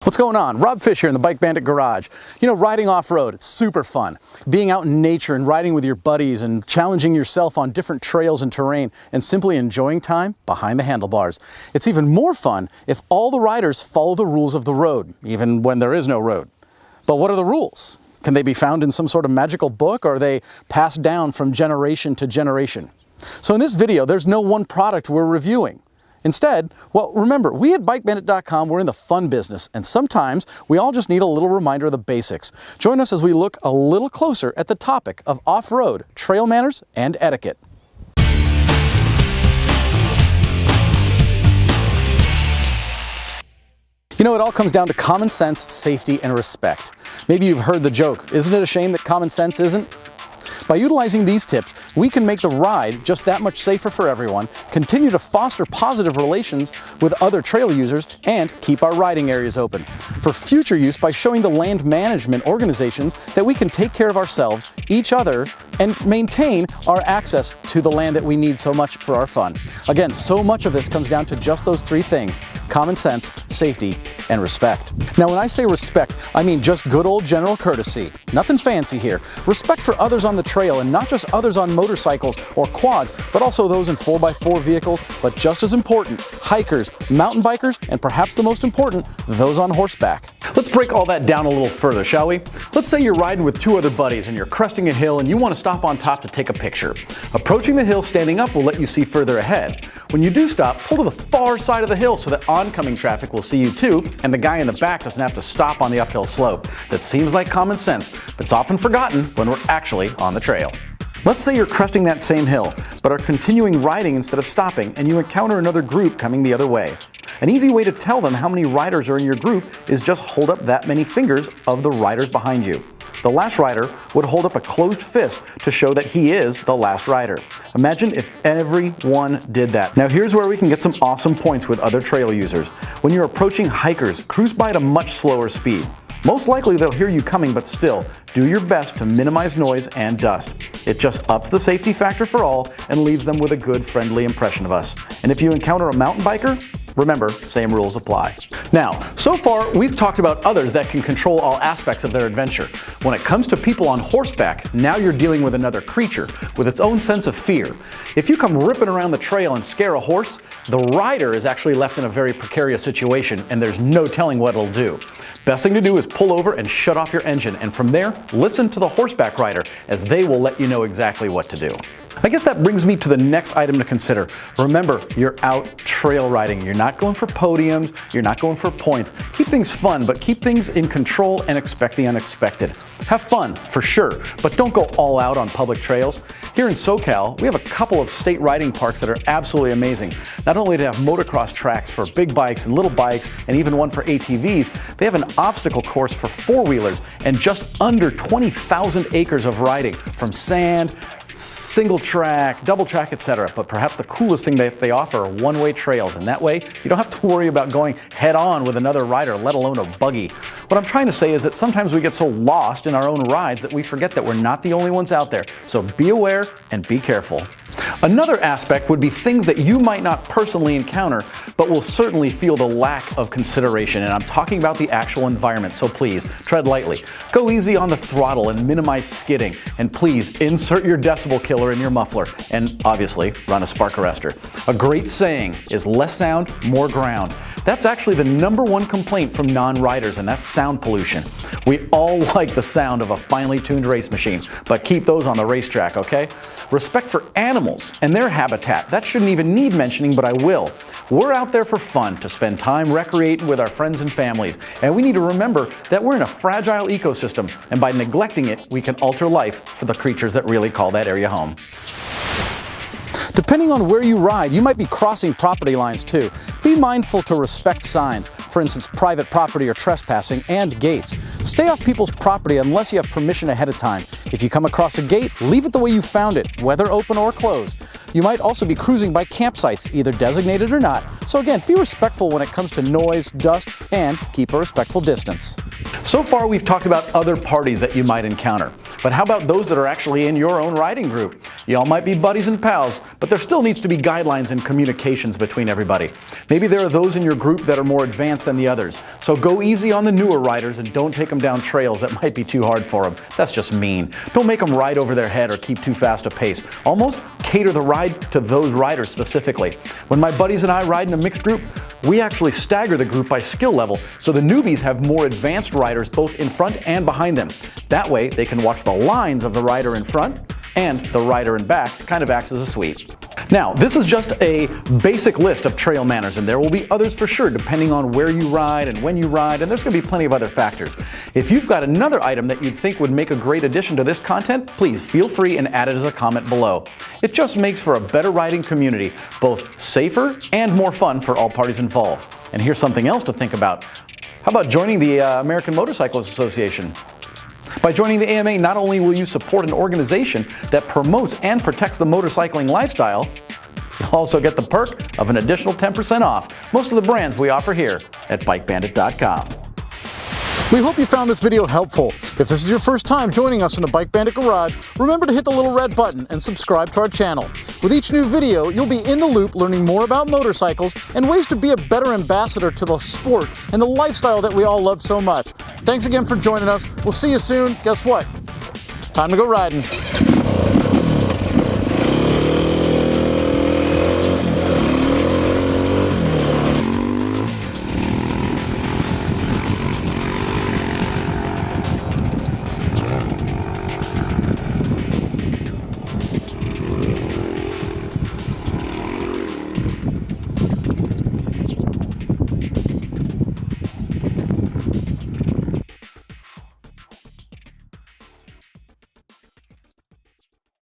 What's going on? Rob Fish here in the BikeBandit garage. You know, riding off-road, it's super fun. Being out in nature and riding with your buddies and challenging yourself on different trails and terrain and simply enjoying time behind the handlebars. It's even more fun if all the riders follow the rules of the road, even when there is no road. But what are the rules? Can they be found in some sort of magical book, or are they passed down from generation to generation? So in this video, there's no one product we're reviewing. Instead, well, remember, we at BikeBandit.com, we're in the fun business, and sometimes we all just need a little reminder of the basics. Join us as we look a little closer at the topic of off-road, trail manners, and etiquette. You know, it all comes down to common sense, safety, and respect. Maybe you've heard the joke, isn't it a shame that common sense isn't? By utilizing these tips, we can make the ride just that much safer for everyone, continue to foster positive relations with other trail users, and keep our riding areas open for future use by showing the land management organizations that we can take care of ourselves, each other, and maintain our access to the land that we need so much for our fun. Again, so much of this comes down to just those three things: common sense, safety, and respect. Now, when I say respect, I mean just good old general courtesy. Nothing fancy here. Respect for others on the trail, and not just others on motorcycles or quads, but also those in 4x4 vehicles, but just as important, hikers, mountain bikers, and perhaps the most important, those on horseback. Let's break all that down a little further, shall we? Let's say you're riding with two other buddies and you're cresting a hill and you want to stop on top to take a picture. Approaching the hill standing up will let you see further ahead. When you do stop, pull to the far side of the hill so that oncoming traffic will see you too, and the guy in the back doesn't have to stop on the uphill slope. That seems like common sense, but it's often forgotten when we're actually on the trail. Let's say you're cresting that same hill, but are continuing riding instead of stopping, and you encounter another group coming the other way. An easy way to tell them how many riders are in your group is just hold up that many fingers of the riders behind you. The last rider would hold up a closed fist to show that he is the last rider. Imagine if everyone did that. Now here's where we can get some awesome points with other trail users. When you're approaching hikers, cruise by at a much slower speed. Most likely they'll hear you coming, but still, do your best to minimize noise and dust. It just ups the safety factor for all and leaves them with a good, friendly impression of us. And if you encounter a mountain biker, remember, same rules apply. Now, so far we've talked about others that can control all aspects of their adventure. When it comes to people on horseback, now you're dealing with another creature with its own sense of fear. If you come ripping around the trail and scare a horse, the rider is actually left in a very precarious situation, and there's no telling what it'll do. Best thing to do is pull over and shut off your engine, and from there, listen to the horseback rider, as they will let you know exactly what to do. I guess that brings me to the next item to consider. Remember, you're out trail riding. You're not going for podiums, you're not going for points. Keep things fun, but keep things in control and expect the unexpected. Have fun, for sure, but don't go all out on public trails. Here in SoCal, we have a couple of state riding parks that are absolutely amazing. Not only do they have motocross tracks for big bikes and little bikes, and even one for ATVs, they have an obstacle course for four-wheelers and just under 20,000 acres of riding, from sand, single track, double track, etc. But perhaps the coolest thing that they offer are one-way trails, and that way you don't have to worry about going head-on with another rider, let alone a buggy. What I'm trying to say is that sometimes we get so lost in our own rides that we forget that we're not the only ones out there. So be aware and be careful. Another aspect would be things that you might not personally encounter, but will certainly feel the lack of consideration, and I'm talking about the actual environment, so please, tread lightly. Go easy on the throttle and minimize skidding, and please, insert your decibel killer in your muffler, and obviously, run a spark arrestor. A great saying is less sound, more ground. That's actually the #1 complaint from non-riders, and that's sound pollution. We all like the sound of a finely tuned race machine, but keep those on the racetrack, okay? Respect for animals and their habitat. That shouldn't even need mentioning, but I will. We're out there for fun, to spend time recreating with our friends and families, and we need to remember that we're in a fragile ecosystem, and by neglecting it, we can alter life for the creatures that really call that area home. Depending on where you ride, you might be crossing property lines too. Be mindful to respect signs, for instance, private property or trespassing, and gates. Stay off people's property unless you have permission ahead of time. If you come across a gate, leave it the way you found it, whether open or closed. You might also be cruising by campsites, either designated or not. So again, be respectful when it comes to noise, dust, and keep a respectful distance. So far, we've talked about other parties that you might encounter. But how about those that are actually in your own riding group? You all might be buddies and pals, but there still needs to be guidelines and communications between everybody. Maybe there are those in your group that are more advanced than the others, so go easy on the newer riders and don't take them down trails that might be too hard for them. That's just mean. Don't make them ride over their head or keep too fast a pace. Almost cater the ride to those riders specifically. When my buddies and I ride in a mixed group, we actually stagger the group by skill level, so the newbies have more advanced riders both in front and behind them. That way, they can watch the lines of the rider in front, and the rider in back kind of acts as a sweep. Now, this is just a basic list of trail manners, and there will be others for sure depending on where you ride and when you ride, and there's going to be plenty of other factors. If you've got another item that you'd think would make a great addition to this content, please feel free and add it as a comment below. It just makes for a better riding community, both safer and more fun for all parties involved. And here's something else to think about. How about joining the American Motorcyclists Association? By joining the AMA, not only will you support an organization that promotes and protects the motorcycling lifestyle, you'll also get the perk of an additional 10% off most of the brands we offer here at BikeBandit.com. We hope you found this video helpful. If this is your first time joining us in the Bike Bandit Garage, remember to hit the little red button and subscribe to our channel. With each new video, you'll be in the loop learning more about motorcycles and ways to be a better ambassador to the sport and the lifestyle that we all love so much. Thanks again for joining us. We'll see you soon. Guess what? It's time to go riding.